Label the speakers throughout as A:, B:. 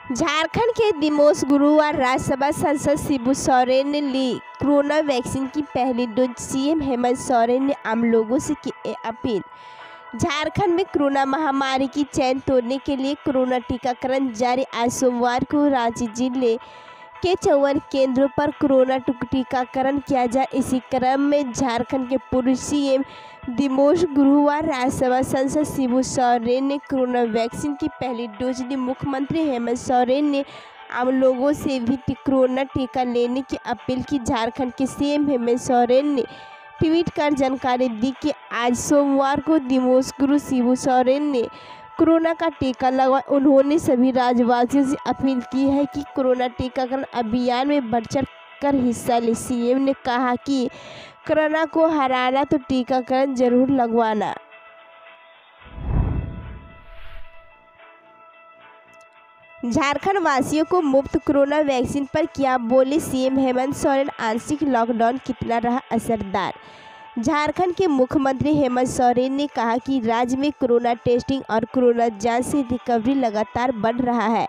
A: झारखंड के दिमोस गुरुवार राज्यसभा सांसद शिबू सोरेन ने ली कोरोना वैक्सीन की पहली डोज। सीएम हेमंत सोरेन ने आम लोगों से की अपील। झारखंड में कोरोना महामारी की चैन तोड़ने के लिए कोरोना टीकाकरण जारी। आज सोमवार को रांची जिले के 54 केंद्रों पर कोरोना टीकाकरण किया जाए। इसी क्रम में झारखंड के पूर्व सीएम दिमोस गुरुवार राज्यसभा सांसद शिबू सोरेन ने कोरोना वैक्सीन की पहली डोज ली। मुख्यमंत्री हेमंत सोरेन ने आम लोगों से भी कोरोना टीका लेने की अपील की। झारखंड के सीएम हेमंत सोरेन ने ट्वीट कर जानकारी दी कि आज सोमवार को दिमोस गुरु शिबू सोरेन ने कोरोना का टीका लगवाया। उन्होंने सभी राज्यवासियों से अपील की है कि कोरोना टीकाकरण अभियान में बढ़-चढ़ कर हिस्सा लें। सीएम ने कहा कि कोरोना को हराना तो टीकाकरण जरूर लगवाना। झारखंड वासियों को मुफ्त कोरोना वैक्सीन पर क्या बोले सीएम हेमंत सोरेन। आंशिक लॉकडाउन कितना रहा असरदार। झारखंड के मुख्यमंत्री हेमंत सोरेन ने कहा कि राज्य में कोरोना टेस्टिंग और कोरोना जांच से रिकवरी लगातार बढ़ रहा है।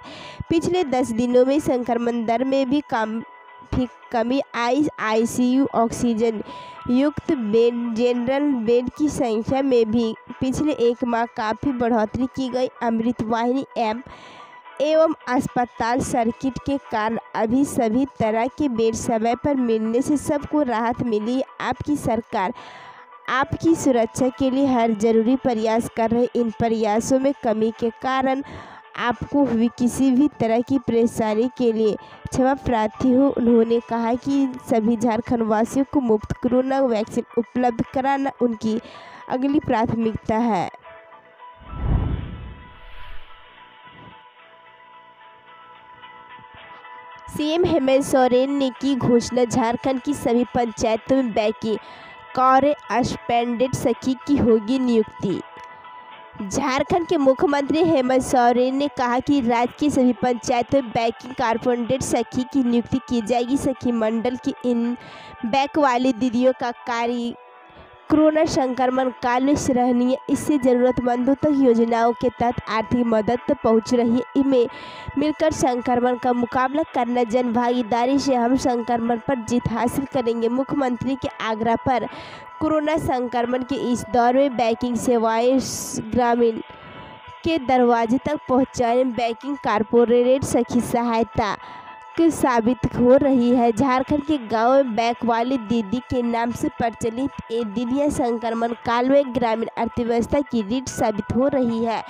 A: पिछले 10 दिनों में संक्रमण दर में भी काफी कमी आई। आईसीयू ऑक्सीजन युक्त बेड, जनरल बेड की संख्या में भी पिछले 1 माह काफ़ी बढ़ोतरी की गई। अमृत वाहिनी एवं अस्पताल सर्किट के कारण अभी सभी तरह के बेड समय पर मिलने से सबको राहत मिली। आपकी सरकार आपकी सुरक्षा के लिए हर जरूरी प्रयास कर रही। इन प्रयासों में कमी के कारण आपको हुई किसी भी तरह की परेशानी के लिए क्षमा प्रार्थी हो। उन्होंने कहा कि सभी झारखंड वासियों को मुफ्त कोरोना वैक्सीन उपलब्ध कराना उनकी अगली प्राथमिकता है। सीएम हेमंत सोरेन ने की घोषणा। झारखंड की सभी पंचायतों में बैंकिंग कॉरेस्पॉन्डेंट सखी की होगी नियुक्ति। झारखंड के मुख्यमंत्री हेमंत सोरेन ने कहा कि राज्य की सभी पंचायतों में बैंकिंग कॉरेस्पॉन्डेंट सखी की नियुक्ति की जाएगी। सखी मंडल की इन बैंक वाली दीदियों का कार्य कोरोना संक्रमण काल में सराहनीय। इससे जरूरतमंदों तक योजनाओं के तहत आर्थिक मदद तक पहुंच रही है। इनमें मिलकर संक्रमण का मुकाबला करना, जन भागीदारी से हम संक्रमण पर जीत हासिल करेंगे। मुख्यमंत्री के आग्रह पर कोरोना संक्रमण के इस दौर में बैंकिंग सेवाएं ग्रामीण के दरवाजे तक पहुंचाने बैंकिंग कॉर्पोरेट सखी सहायता साबित हो रही है। झारखंड के गांव में बैंक वाली दीदी के नाम से प्रचलित ये दीदियां संक्रमण काल में ग्रामीण अर्थव्यवस्था की रीढ़ साबित हो रही है।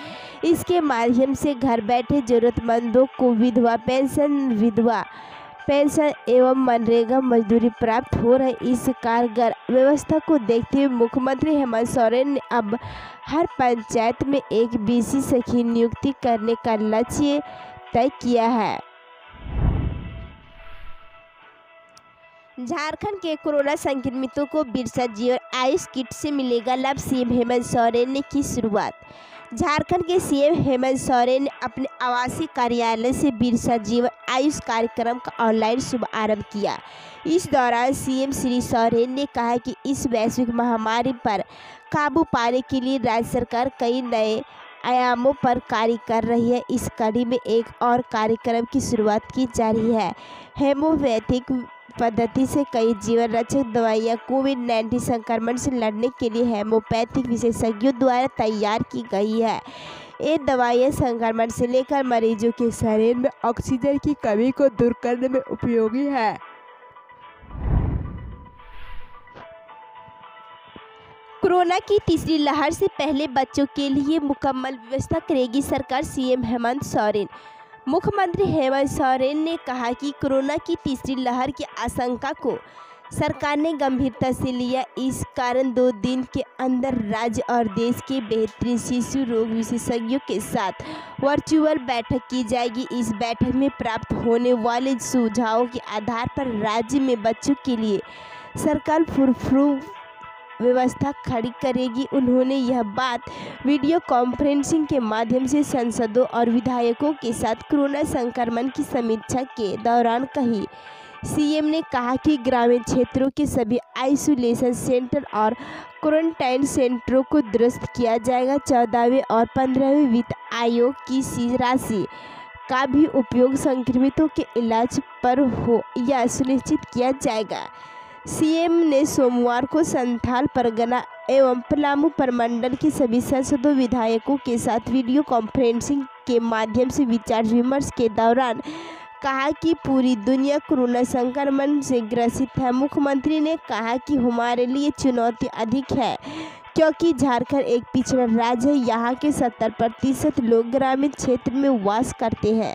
A: इसके माध्यम से घर बैठे जरूरतमंदों को विधवा पेंशन एवं मनरेगा मजदूरी प्राप्त हो रही। इस कारगर व्यवस्था को देखते हुए मुख्यमंत्री हेमंत सोरेन ने अब हर पंचायत में एक बीसी सखी नियुक्ति करने का लक्ष्य तय किया है। झारखंड के कोरोना संक्रमितों को बिरसा जीवन आयुष किट से मिलेगा लाभ। सीएम हेमंत सोरेन ने की शुरुआत। झारखंड के सीएम हेमंत सोरेन ने अपने आवासीय कार्यालय से बिरसा जीवन आयुष कार्यक्रम का ऑनलाइन शुभारंभ किया। इस दौरान सीएम श्री सोरेन ने कहा कि इस वैश्विक महामारी पर काबू पाने के लिए राज्य सरकार कई नए आयामों पर कार्य कर रही है। इस कड़ी में एक और कार्यक्रम की शुरुआत की जा रही है। हेमोपैथिक पद्धति से कई जीवन रक्षक दवाइयाँ कोविड-19 संक्रमण से लड़ने के लिए हेमोपैथिक विशेषज्ञों द्वारा तैयार की गई है। ये दवाइयाँ संक्रमण से लेकर मरीजों के शरीर में ऑक्सीजन की कमी को दूर करने में उपयोगी है। कोरोना की तीसरी लहर से पहले बच्चों के लिए मुकम्मल व्यवस्था करेगी सरकार। सीएम हेमंत सोरेन। मुख्यमंत्री हेमंत सोरेन ने कहा कि कोरोना की तीसरी लहर की आशंका को सरकार ने गंभीरता से लिया। इस कारण 2 दिन के अंदर राज्य और देश के बेहतरीन शिशु रोग विशेषज्ञों के साथ वर्चुअल बैठक की जाएगी। इस बैठक में प्राप्त होने वाले सुझावों के आधार पर राज्य में बच्चों के लिए सरकार फुलप्रूफ व्यवस्था खड़ी करेगी। उन्होंने यह बात वीडियो कॉन्फ्रेंसिंग के माध्यम से सांसदों और विधायकों के साथ कोरोना संक्रमण की समीक्षा के दौरान कही। सीएम ने कहा कि ग्रामीण क्षेत्रों के सभी आइसोलेशन सेंटर और क्वारंटाइन सेंटरों को दुरुस्त किया जाएगा। 14वें और 15वें वित्त आयोग की राशि का भी उपयोग संक्रमितों के इलाज पर हो यह सुनिश्चित किया जाएगा। सीएम ने सोमवार को संथाल परगना एवं पलामू प्रमंडल के सभी सांसदों विधायकों के साथ वीडियो कॉन्फ्रेंसिंग के माध्यम से विचार विमर्श के दौरान कहा कि पूरी दुनिया कोरोना संक्रमण से ग्रसित है। मुख्यमंत्री ने कहा कि हमारे लिए चुनौती अधिक है क्योंकि झारखंड एक पिछड़ा राज्य है। यहाँ के 70% लोग ग्रामीण क्षेत्र में वास करते हैं।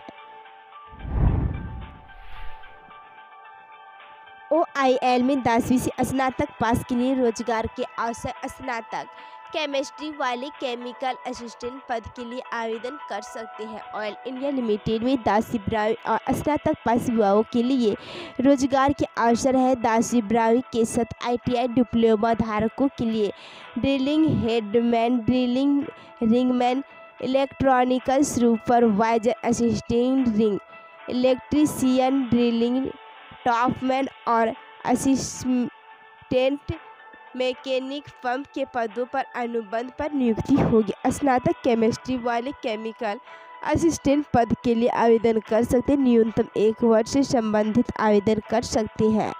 A: OIL में 10वीं से स्नातक पास के लिए रोजगार के अवसर। स्नातक केमिस्ट्री वाले केमिकल असिस्टेंट पद के लिए आवेदन कर सकते हैं। ऑयल इंडिया लिमिटेड में 10वीं 12वीं और स्नातक पास युवाओं के लिए रोजगार के अवसर है। 10वीं 12वीं के साथ ITI डिप्लोमा धारकों के लिए drilling headman, drilling rigman, electrical supervisor, assistant rig electrician, drilling topman और असिस्टेंट मैकेनिक पंप के पदों पर अनुबंध पर नियुक्ति होगी। स्नातक केमिस्ट्री वाले केमिकल असिस्टेंट पद के लिए आवेदन कर सकते हैं। न्यूनतम 1 वर्ष से संबंधित आवेदन कर सकते हैं।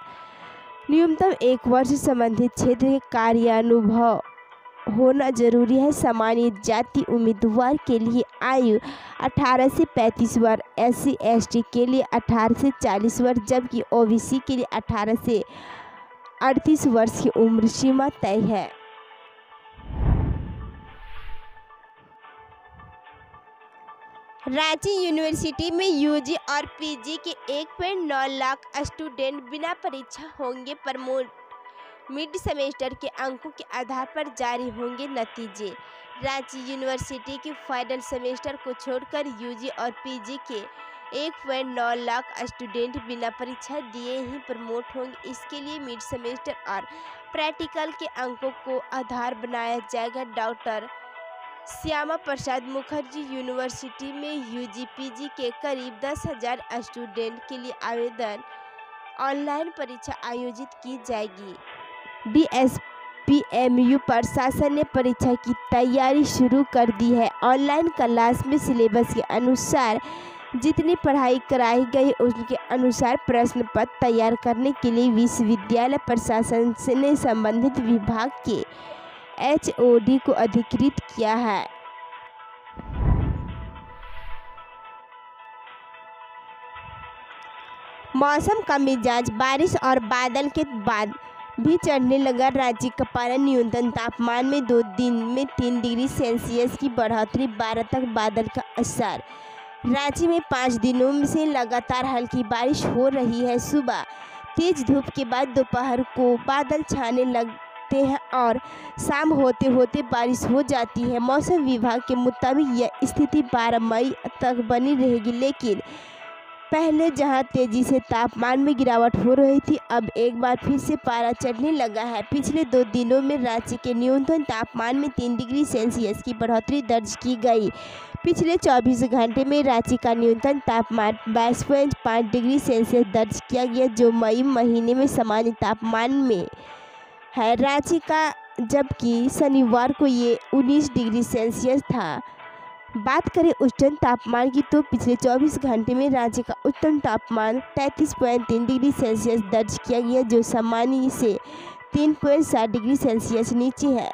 A: न्यूनतम 1 वर्ष से संबंधित क्षेत्र के कार्यानुभव होना जरूरी है। सामान्य जाति उम्मीदवार के लिए आयु 18 से 35 वर्ष, SC ST के लिए 18 से 40 वर्ष, जबकि OBC के लिए 18 से 38 वर्ष की उम्र सीमा तय है। रांची यूनिवर्सिटी में UG और PG के 1.9 लाख स्टूडेंट बिना परीक्षा होंगे प्रमोट। मिड सेमेस्टर के अंकों के आधार पर जारी होंगे नतीजे। रांची यूनिवर्सिटी के फाइनल सेमेस्टर को छोड़कर UG और PG के 1.9 लाख स्टूडेंट बिना परीक्षा दिए ही प्रमोट होंगे। इसके लिए मिड सेमेस्टर और प्रैक्टिकल के अंकों को आधार बनाया जाएगा। डॉक्टर श्यामा प्रसाद मुखर्जी यूनिवर्सिटी में UG PG के करीब 10,000 स्टूडेंट के लिए आवेदन ऑनलाइन परीक्षा आयोजित की जाएगी। DSPMU प्रशासन ने परीक्षा की तैयारी शुरू कर दी है। ऑनलाइन क्लास में सिलेबस के अनुसार जितनी पढ़ाई कराई गई उसके अनुसार प्रश्न पत्र तैयार करने के लिए विश्वविद्यालय प्रशासन ने संबंधित विभाग के HOD को अधिकृत किया है। मौसम का मिजाज बारिश और बादल के बाद भी चढ़ने लगा। रांची का पारा न्यूनतम तापमान में 2 दिन में 3 डिग्री सेल्सियस की बढ़ोतरी। 12 तक बादल का असर। रांची में 5 दिनों से लगातार हल्की बारिश हो रही है। सुबह तेज धूप के बाद दोपहर को बादल छाने लगते हैं और शाम होते होते बारिश हो जाती है। मौसम विभाग के मुताबिक यह स्थिति 12 मई तक बनी रहेगी, लेकिन पहले जहां तेजी से तापमान में गिरावट हो रही थी, अब एक बार फिर से पारा चढ़ने लगा है। पिछले 2 दिनों में रांची के न्यूनतम तापमान में 3 डिग्री सेल्सियस की बढ़ोतरी दर्ज की गई। पिछले 24 घंटे में रांची का न्यूनतम तापमान 22.5 डिग्री सेल्सियस दर्ज किया गया, जो मई महीने में सामान्य तापमान में है रांची का, जबकि शनिवार को ये 19 डिग्री सेल्सियस था। बात करें उच्चतम तापमान की तो पिछले 24 घंटे में रांची का उच्चतम तापमान 33.3 डिग्री सेल्सियस दर्ज किया गया, जो सामान्य से 3.7 डिग्री सेल्सियस नीचे है।